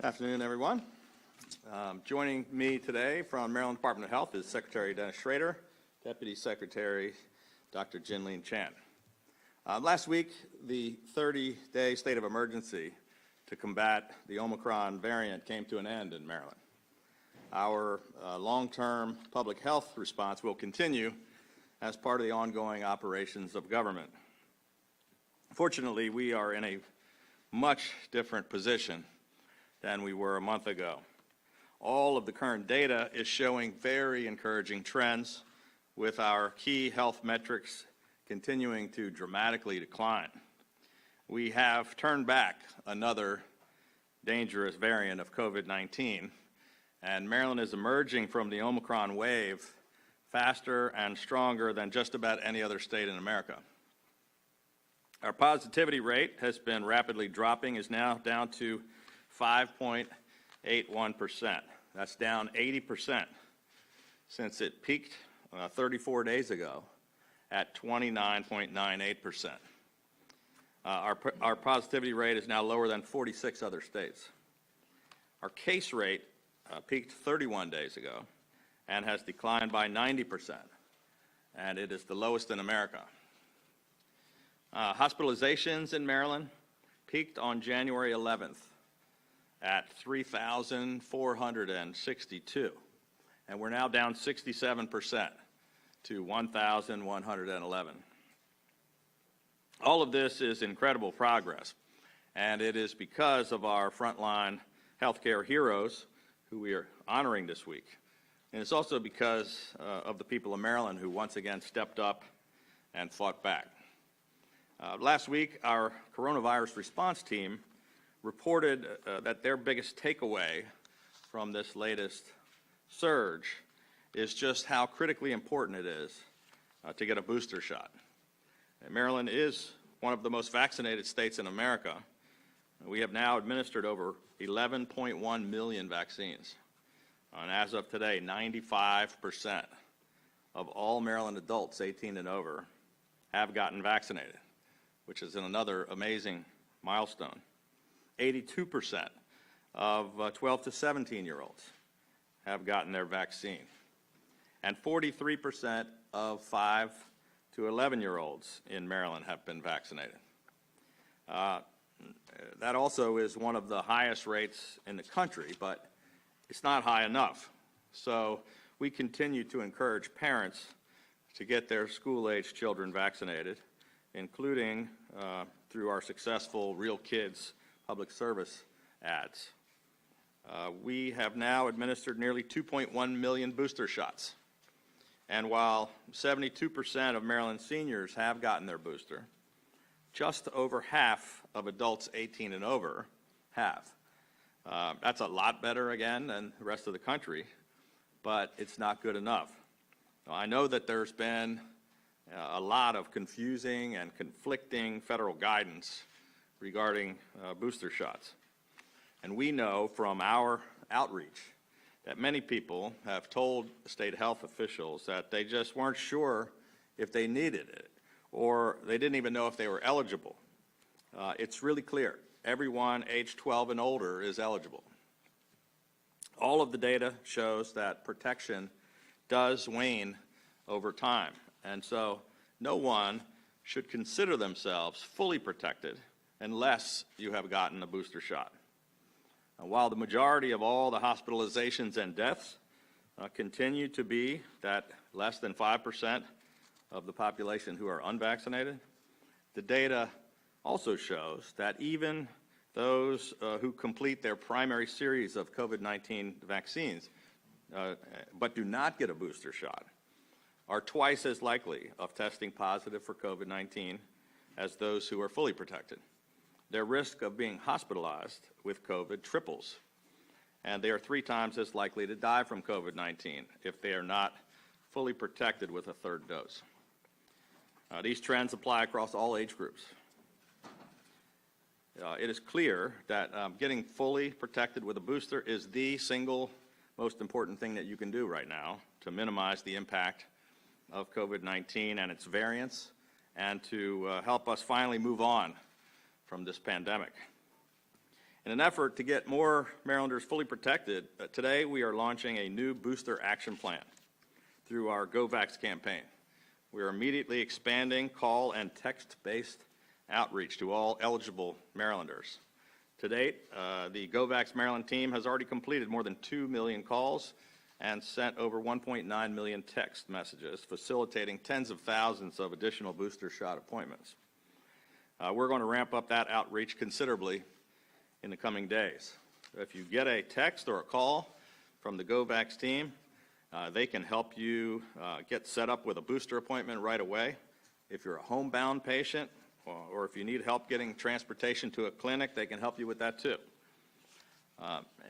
Afternoon, everyone. Joining me today from Maryland Department of Health is Secretary Dennis Schrader, Deputy Secretary Dr. Jinlene Chan. Last week, the 30-day state of emergency to combat the Omicron variant came to an end in Maryland. Our long-term public health response will continue as part of the ongoing operations of government. Fortunately, we are in a much different position than we were a month ago. All of the current data is showing very encouraging trends, with our key health metrics continuing to dramatically decline. We have turned back another dangerous variant of COVID-19, and Maryland is emerging from the Omicron wave faster and stronger than just about any other state in America. Our positivity rate has been rapidly dropping, is now down to 5.81%. That's down 80% since it peaked 34 days ago at 29.98%. Our positivity rate is now lower than 46 other states. Our case rate peaked 31 days ago and has declined by 90%, and it is the lowest in America. Hospitalizations in Maryland peaked on January 11th at 3,462, and we're now down 67% to 1,111. All of this is incredible progress, and it is because of our frontline healthcare heroes who we are honoring this week. And it's also because of the people of Maryland who once again stepped up and fought back. Last week, our coronavirus response team reported that their biggest takeaway from this latest surge is just how critically important it is to get a booster shot. And Maryland is one of the most vaccinated states in America. We have now administered over 11.1 million vaccines. And as of today, 95% of all Maryland adults 18 and over have gotten vaccinated, which is another amazing milestone. 82% of 12 to 17-year-olds have gotten their vaccine, and 43% of 5 to 11-year-olds in Maryland have been vaccinated. That also is one of the highest rates in the country, but it's not high enough. So we continue to encourage parents to get their school-age children vaccinated, including through our successful Real Kids public service ads. We have now administered nearly 2.1 million booster shots. And while 72% of Maryland seniors have gotten their booster, just over half of adults 18 and over have. That's a lot better, again, than the rest of the country, but it's not good enough. Now, I know that there's been a lot of confusing and conflicting federal guidance regarding booster shots. And we know from our outreach that many people have told state health officials that they just weren't sure if they needed it, or they didn't even know if they were eligible. It's really clear. Everyone age 12 and older is eligible. All of the data shows that protection does wane over time, and so no one should consider themselves fully protected unless you have gotten a booster shot. While the majority of all the hospitalizations and deaths continue to be that less than 5% of the population who are unvaccinated, the data also shows that even those who complete their primary series of COVID-19 vaccines but do not get a booster shot are twice as likely of testing positive for COVID-19 as those who are fully protected. Their risk of being hospitalized with COVID triples, and they are 3 times as likely to die from COVID-19 if they are not fully protected with a third dose. These trends apply across all age groups. It is clear that getting fully protected with a booster is the single most important thing that you can do right now to minimize the impact of COVID-19 and its variants, and to help us finally move on from this pandemic. In an effort to get more Marylanders fully protected, today we are launching a new booster action plan through our GoVax campaign. We are immediately expanding call and text-based outreach to all eligible Marylanders. To date, the GoVax Maryland team has already completed more than 2 million calls and sent over 1.9 million text messages, facilitating tens of thousands of additional booster shot appointments. We're going to ramp up that outreach considerably in the coming days. If you get a text or a call from the GoVax team, they can help you get set up with a booster appointment right away. If you're a homebound patient, or if you need help getting transportation to a clinic, they can help you with that too.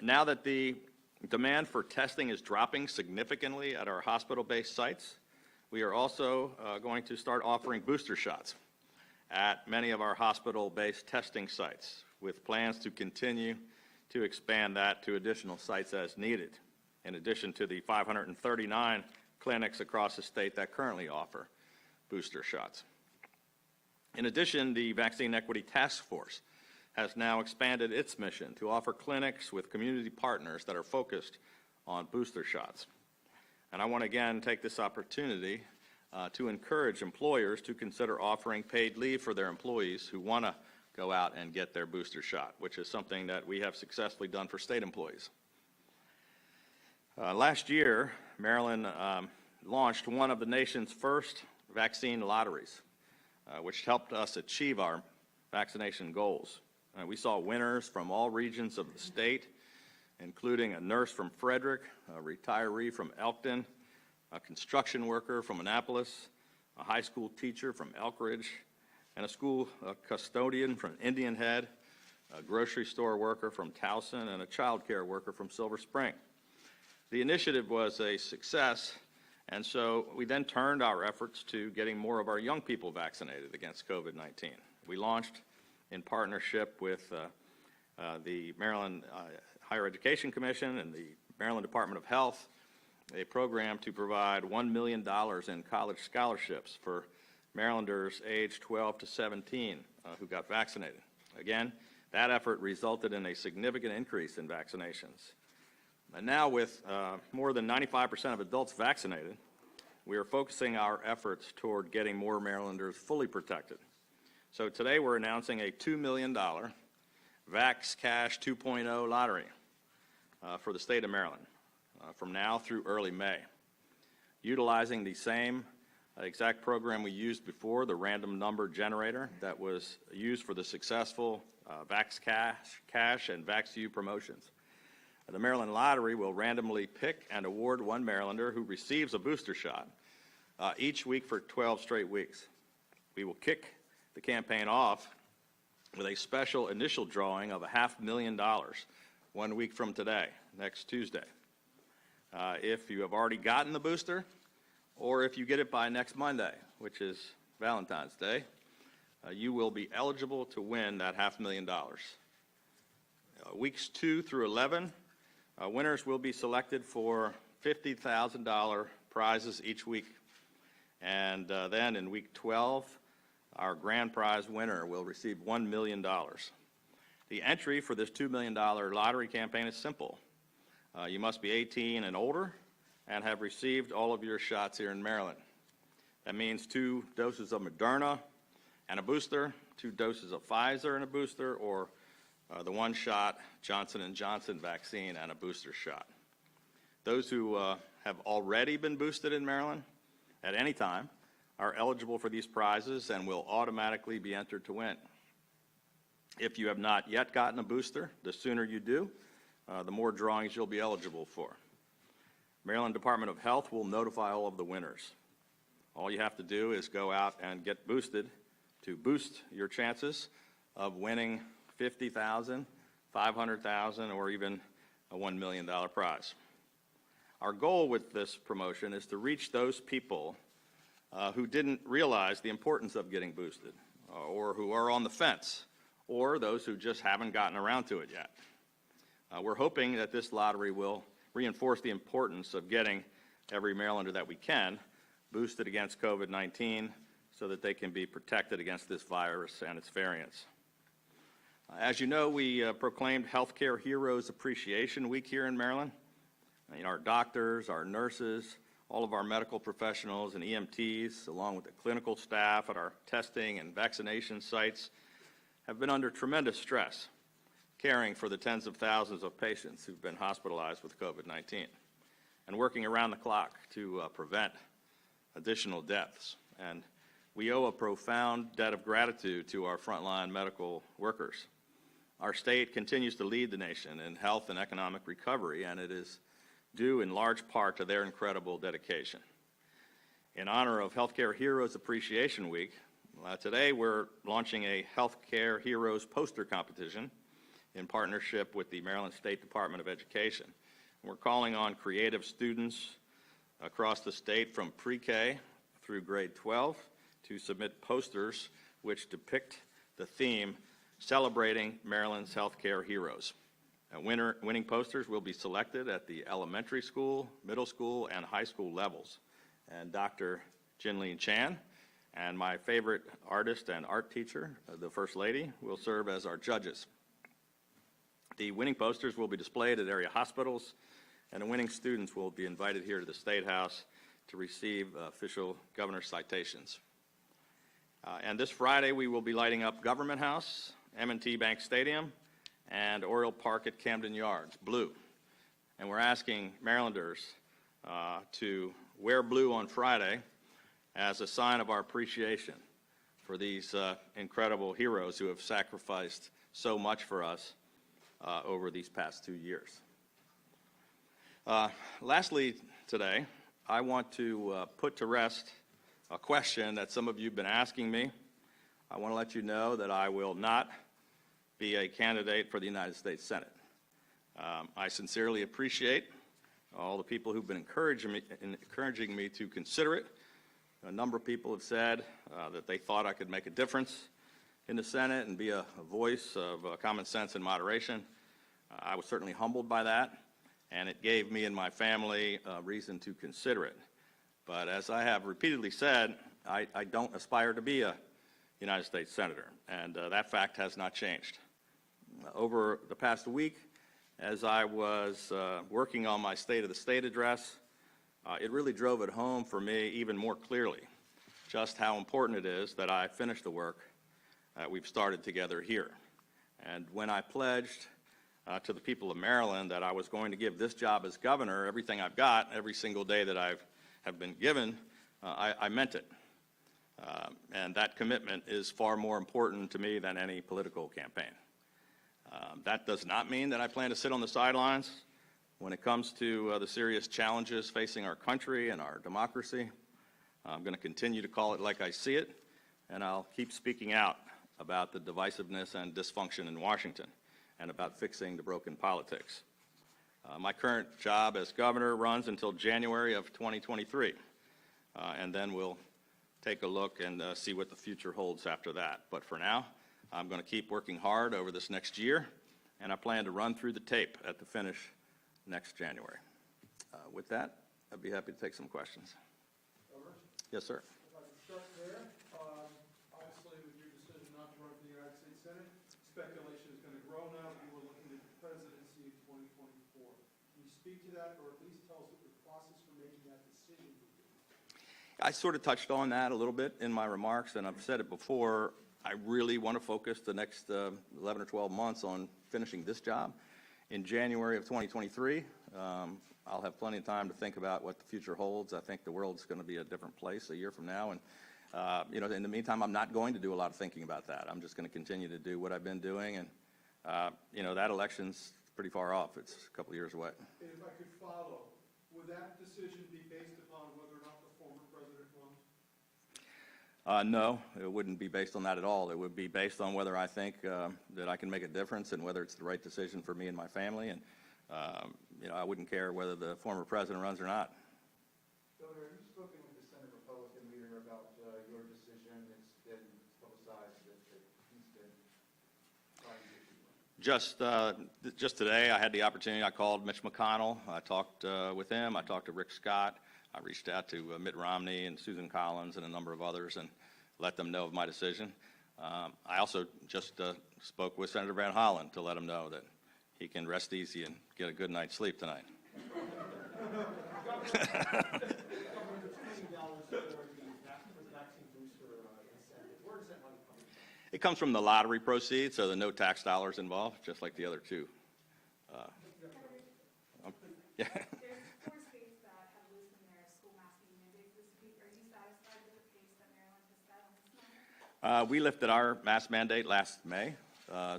Now that the demand for testing is dropping significantly at our hospital-based sites, we are also going to start offering booster shots at many of our hospital-based testing sites, with plans to continue to expand that to additional sites as needed, in addition to the 539 clinics across the state that currently offer booster shots. In addition, the Vaccine Equity Task Force has now expanded its mission to offer clinics with community partners that are focused on booster shots. And I want to again take this opportunity to encourage employers to consider offering paid leave for their employees who want to go out and get their booster shot, which is something that we have successfully done for state employees. Last year, Maryland launched one of the nation's first vaccine lotteries, which helped us achieve our vaccination goals. We saw winners from all regions of the state, including a nurse from Frederick, a retiree from Elkton, a construction worker from Annapolis, a high school teacher from Elkridge, and a school custodian from Indian Head, a grocery store worker from Towson, and a child care worker from Silver Spring. The initiative was a success, and so we then turned our efforts to getting more of our young people vaccinated against COVID-19. We launched, in partnership with the Maryland Higher Education Commission and the Maryland Department of Health, a program to provide $1 million in college scholarships for Marylanders aged 12 to 17 who got vaccinated. Again, that effort resulted in a significant increase in vaccinations. And now with more than 95% of adults vaccinated, we are focusing our efforts toward getting more Marylanders fully protected. So today we're announcing a $2 million Vax Cash 2.0 lottery for the state of Maryland from now through early May. Utilizing the same exact program we used before, the random number generator that was used for the successful Vax Cash and VaxU promotions. The Maryland Lottery will randomly pick and award one Marylander who receives a booster shot each week for 12 straight weeks. We will kick the campaign off with a special initial drawing of $500,000 1 week from today, next Tuesday. If you have already gotten the booster, or if you get it by next Monday, which is Valentine's Day, you will be eligible to win that $500,000. Weeks 2 through 11, winners will be selected for $50,000 prizes each week. And then in week 12, our grand prize winner will receive $1 million. The entry for this $2 million lottery campaign is simple. You must be 18 and older and have received all of your shots here in Maryland. That means 2 doses of Moderna and a booster, 2 doses of Pfizer and a booster, or the one-shot Johnson & Johnson vaccine and a booster shot. Those who have already been boosted in Maryland at any time are eligible for these prizes and will automatically be entered to win. If you have not yet gotten a booster, the sooner you do, the more drawings you'll be eligible for. Maryland Department of Health will notify all of the winners. All you have to do is go out and get boosted to boost your chances of winning $50,000, $500,000, or even a $1 million prize. Our goal with this promotion is to reach those people who didn't realize the importance of getting boosted, or who are on the fence, or those who just haven't gotten around to it yet. We're hoping that this lottery will reinforce the importance of getting every Marylander that we can boosted against COVID-19 so that they can be protected against this virus and its variants. As you know, we proclaimed Healthcare Heroes Appreciation Week here in Maryland. Our doctors, our nurses, all of our medical professionals and EMTs, along with the clinical staff at our testing and vaccination sites, have been under tremendous stress, caring for the tens of thousands of patients who've been hospitalized with COVID-19 and working around the clock to prevent additional deaths. And we owe a profound debt of gratitude to our frontline medical workers. Our state continues to lead the nation in health and economic recovery, and it is due in large part to their incredible dedication. In honor of Healthcare Heroes Appreciation Week, today we're launching a Healthcare Heroes poster competition in partnership with the Maryland State Department of Education. We're calling on creative students across the state from pre-K through grade 12 to submit posters which depict the theme celebrating Maryland's healthcare heroes. Winning posters will be selected at the elementary school, middle school, and high school levels. And Dr. Jinlene Chan and my favorite artist and art teacher, the First Lady, will serve as our judges. The winning posters will be displayed at area hospitals, and the winning students will be invited here to the State House to receive official governor's citations. And this Friday, we will be lighting up Government House, M&T Bank Stadium, and Oriole Park at Camden Yards, blue. And we're asking Marylanders to wear blue on Friday as a sign of our appreciation for these incredible heroes who have sacrificed so much for us over these past 2 years. Lastly today, I want to put to rest a question that some of you have been asking me. I want to let you know that I will not be a candidate for the United States Senate. I sincerely appreciate all the people who've been encouraging me to consider it. A number of people have said that they thought I could make a difference in the Senate and be a voice of common sense and moderation. I was certainly humbled by that, and it gave me and my family reason to consider it. But as I have repeatedly said, I don't aspire to be a United States Senator, and that fact has not changed. Over the past week, as I was working on my State of the State address, it really drove it home for me even more clearly just how important it is that I finish the work that we've started together here. And when I pledged to the people of Maryland that I was going to give this job as governor everything I've got, every single day that I have been given, I meant it. And that commitment is far more important to me than any political campaign. That does not mean that I plan to sit on the sidelines when it comes to the serious challenges facing our country and our democracy. I'm going to continue to call it like I see it, and I'll keep speaking out about the divisiveness and dysfunction in Washington and about fixing the broken politics. My current job as governor runs until January of 2023, and then we'll take a look and see what the future holds after that. But for now, I'm going to keep working hard over this next year, and I plan to run through the tape at the finish next January. With that, I'd be happy to take some questions. Governor? Yes, sir. If I can start there, obviously with your decision not to run for the United States Senate, speculation is going to grow now that you were looking at the presidency in 2024. Can you speak to that, or at least tell us what your process for making that decision would be? I sort of touched on that a little bit in my remarks, and I've said it before. I really want to focus the next 11 or 12 months on finishing this job. In January of 2023, I'll have plenty of time to think about what the future holds. I think the world's going to be a different place a year from now, and in the meantime, I'm not going to do a lot of thinking about that. I'm just going to continue to do what I've been doing, and that election's pretty far off. It's a couple of years away. And if I could follow, would that decision be based upon whether or not the former president runs? No, it wouldn't be based on that at all. It would be based on whether I think that I can make a difference and whether it's the right decision for me and my family. And, I wouldn't care whether the former president runs or not. Governor, have you spoken with the Senate Republican leader about your decision? It's been publicized that he's been trying to Just today, I had the opportunity. I called Mitch McConnell. I talked with him. I talked to Rick Scott. I reached out to Mitt Romney and Susan Collins and a number of others and let them know of my decision. I also just spoke with Senator Van Hollen to let him know that he can rest easy and get a good night's sleep tonight. It comes from the lottery proceeds, so there are no tax dollars involved, just like the other two. Yeah. There's 4 states that have loosened their school masking mandates this week. Are you satisfied with the pace that Maryland has set on this matter? We lifted our mask mandate last May,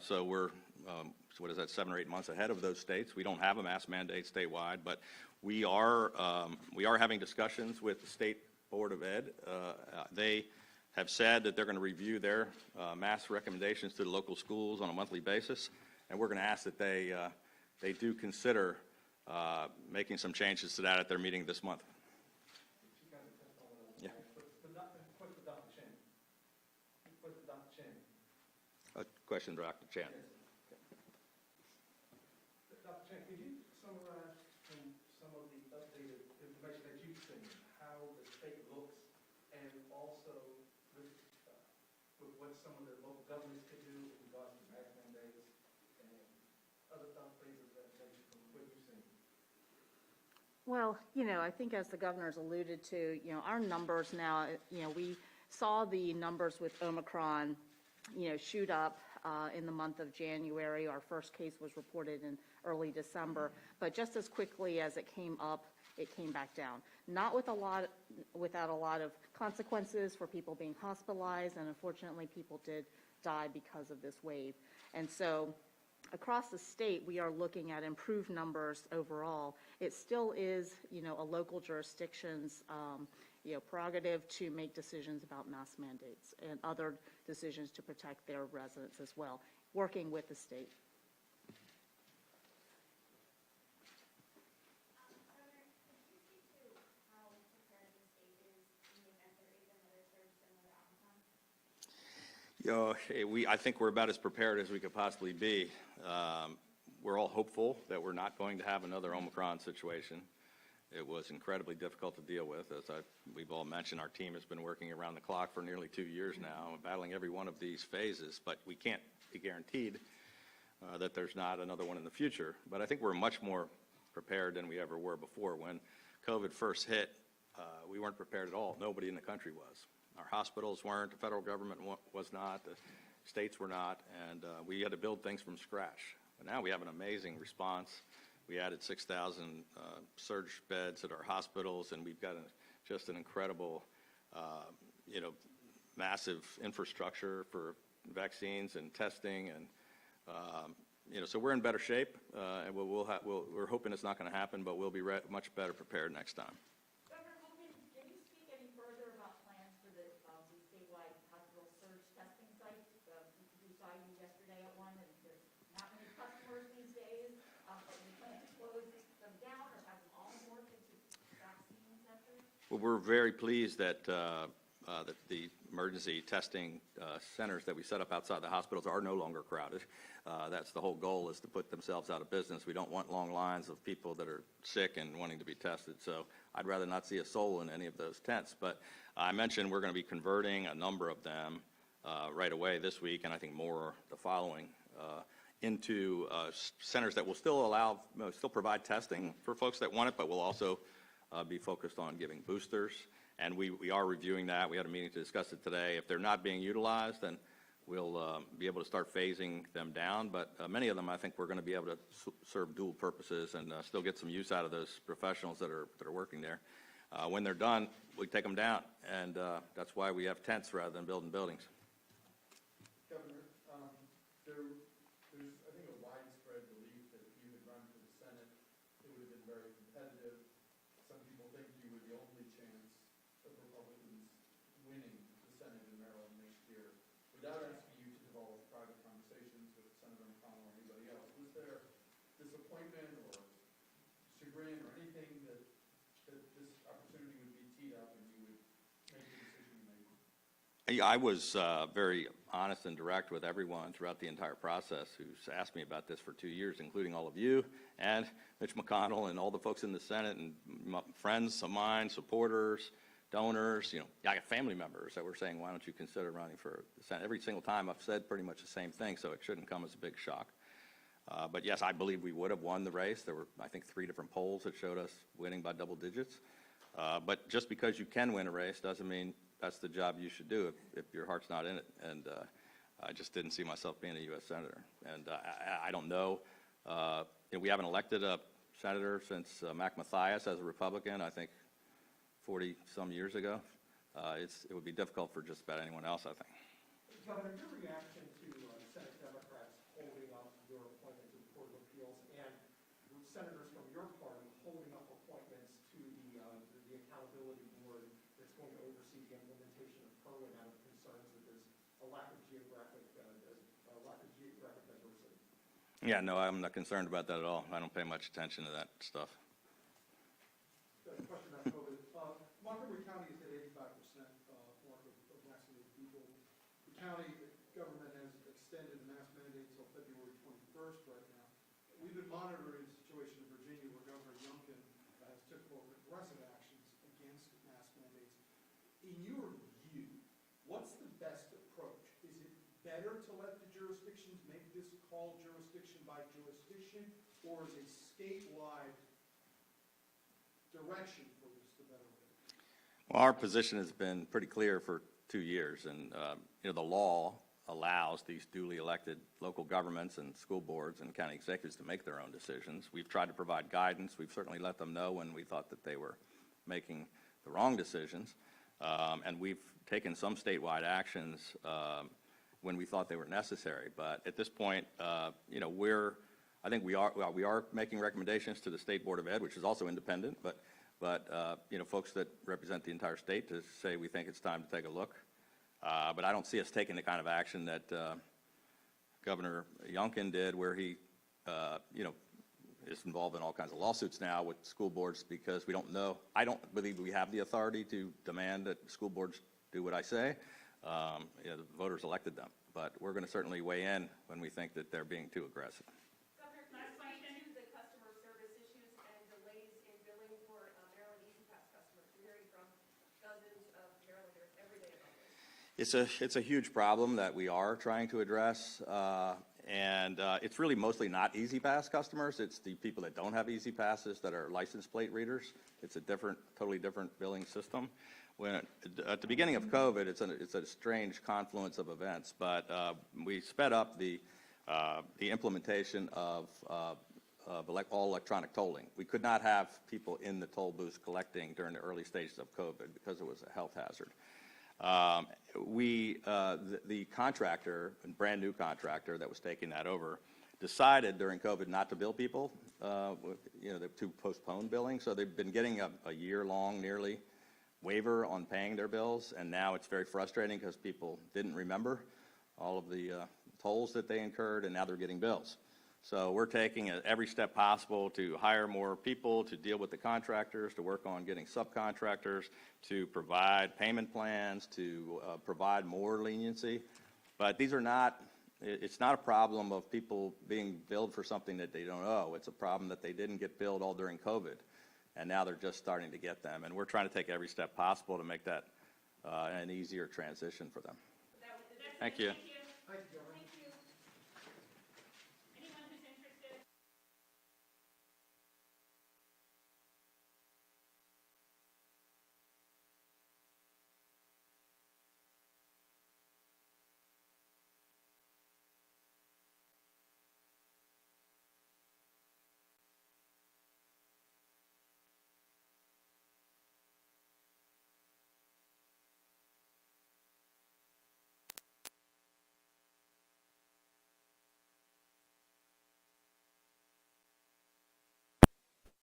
so we're, so what is that, 7 or 8 months ahead of those states. We don't have a mask mandate statewide, but we are having discussions with the State Board of Ed. They have said that they're going to review their mask recommendations to the local schools on a monthly basis, and we're going to ask that they do consider making some changes to that at their meeting this month. Yeah. A question, Dr. Chan. Dr. Chan, could you summarize from some of the updated information that you've seen, how the state looks, and also with what some of the local governments could do in regards to mask mandates and other things of that nature from what you've seen? Well, I think as the governor's alluded to, our numbers now, we saw the numbers with Omicron, shoot up in the month of January. Our first case was reported in early December, but just as quickly as it came up, it came back down. Not without a lot of consequences for people being hospitalized, and unfortunately people did die because of this wave. And so across the state, we are looking at improved numbers overall. It still is, a local jurisdiction's, prerogative to make decisions about mask mandates and other decisions to protect their residents as well, working with the state. Governor, could you speak to how prepared the state is in the event there is another surge similar to Omicron? I think we're about as prepared as we could possibly be. We're all hopeful that we're not going to have another Omicron situation. It was incredibly difficult to deal with. As we've all mentioned, our team has been working around the clock for nearly 2 years now, battling every one of these phases, but we can't be guaranteed that there's not another one in the future. But I think we're much more prepared than we ever were before. When COVID first hit, we weren't prepared at all. Nobody in the country was. Our hospitals weren't, the federal government was not, the states were not, and we had to build things from scratch. But now we have an amazing response. We added 6,000 surge beds at our hospitals, and we've got just an incredible, massive infrastructure for vaccines and testing, and so we're in better shape, and we're hoping it's not going to happen, but we'll be much better prepared next time. Governor Hogan, can you speak any further about plans for the statewide hospital surge testing sites? We saw you yesterday at one, and there's not many customers these days. But you plan to close them down or have them all morphed into vaccine centers? Well, we're very pleased that the emergency testing centers that we set up outside the hospitals are no longer crowded. That's the whole goal, is to put themselves out of business. We don't want long lines of people that are sick and wanting to be tested. So I'd rather not see a soul in any of those tents. But I mentioned we're going to be converting a number of them right away this week, and I think more the following, into centers that will still provide testing for folks that want it, but will also be focused on giving boosters. And we are reviewing that. We had a meeting to discuss it today. If they're not being utilized, then we'll be able to start phasing them down. But many of them, I think we're going to be able to serve dual purposes and still get some use out of those professionals that are working there. When they're done, we take them down, and that's why we have tents rather than building buildings. Governor, there's, I think, a widespread belief that if you had run for the Senate, it would have been very competitive. Some people think you were the only chance of Republicans winning the Senate in Maryland next year. Without asking you to divulge private conversations with Senator McConnell or anybody else, was there disappointment or chagrin or anything that this opportunity would be teed up and you would make the decision you made? I was very honest and direct with everyone throughout the entire process who's asked me about this for 2 years, including all of you and Mitch McConnell and all the folks in the Senate and friends of mine, supporters, donors, I got family members that were saying, why don't you consider running for the Senate? Every single time I've said pretty much the same thing, so it shouldn't come as a big shock. But yes, I believe we would have won the race. There were, I think, 3 different polls that showed us winning by double digits. But just because you can win a race doesn't mean that's the job you should do if your heart's not in it. And I just didn't see myself being a U.S. Senator. And I don't know. We haven't elected a senator since Mac Mathias as a Republican, I think 40-some years ago. It would be difficult for just about anyone else, I think. Governor, your reaction to Senate Democrats holding up your appointment to the Court of Appeals and senators from your party holding up appointments to the Accountability Board that's going to oversee the implementation of Kerwin out of concerns that there's a lack of geographic diversity? Yeah, no, I'm not concerned about that at all. I don't pay much attention to that stuff. A question about COVID. Montgomery County is at 85% mark of vaccinated people. The county government has extended the mask mandate until February 21st right now. We've been monitoring the situation in Virginia where Governor Youngkin has took more aggressive actions against mask mandates. In your view, what's the best approach? Is it better to let the jurisdictions make this call jurisdiction by jurisdiction, or is a statewide direction for this the better way? Well, our position has been pretty clear for 2 years, and the law allows these duly elected local governments and school boards and county executives to make their own decisions. We've tried to provide guidance. We've certainly let them know when we thought that they were making the wrong decisions, and we've taken some statewide actions when we thought they were necessary. But at this point, I think we are making recommendations to the State Board of Ed, which is also independent, but folks that represent the entire state to say we think it's time to take a look. But I don't see us taking the kind of action that Governor Youngkin did, where he, is involved in all kinds of lawsuits now with school boards because we don't know. I don't believe we have the authority to demand that school boards do what I say. The voters elected them, but we're going to certainly weigh in when we think that they're being too aggressive. Governor, can you speak to the customer service issues and delays in billing for Maryland Easy Pass customers? We're hearing from dozens of Marylanders every day about this. It's a huge problem that we are trying to address, and it's really mostly not Easy Pass customers. It's the people that don't have Easy Passes that are license plate readers. It's a totally different billing system. At the beginning of COVID, it's a strange confluence of events, but we sped up the implementation of all electronic tolling. We could not have people in the toll booths collecting during the early stages of COVID because it was a health hazard. The contractor, a brand new contractor that was taking that over, decided during COVID not to bill people, to postpone billing. So they've been getting a year-long, nearly, waiver on paying their bills, and now it's very frustrating because people didn't remember all of the tolls that they incurred, and now they're getting bills. So we're taking every step possible to hire more people, to deal with the contractors, to work on getting subcontractors, to provide payment plans, to provide more leniency. But it's not a problem of people being billed for something that they don't owe. It's a problem that they didn't get billed all during COVID, and now they're just starting to get them. And we're trying to take every step possible to make that an easier transition for them. Thank you. Thank you, Governor.